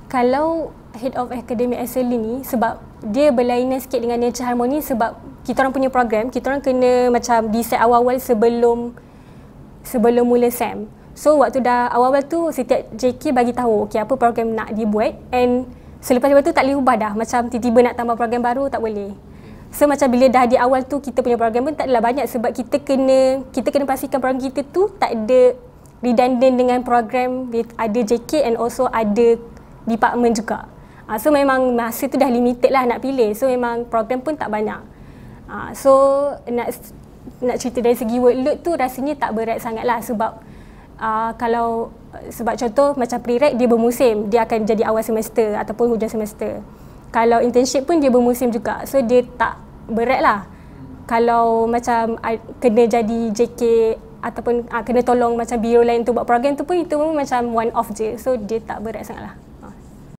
Kalau Head of Academic Excellence ni, sebab dia berlainan sikit dengan Nature Harmony, sebab kita orang punya program, kita orang kena macam decide awal-awal sebelum mula SEM. So waktu dah awal-awal tu setiap JK bagi tahu okey apa program nak dibuat, and selepas tu tak boleh ubah dah. Macam tiba-tiba nak tambah program baru tak boleh. So macam bila dah di awal tu kita punya program pun tak adalah banyak, sebab kita kena pastikan program kita tu tak ada redundant dengan program ada JK and also ada department juga. So memang masa tu dah limited lah nak pilih. So memang program pun tak banyak. So nak cerita dari segi workload tu rasanya tak berat sangat lah, sebab sebab contoh macam pre-reg dia bermusim, dia akan jadi awal semester ataupun hujung semester. Kalau internship pun dia bermusim juga, so dia tak berat lah. Kalau macam kena jadi JK ataupun kena tolong macam biro lain untuk buat program tu pun, itu pun macam one off je, so dia tak berat sangat lah.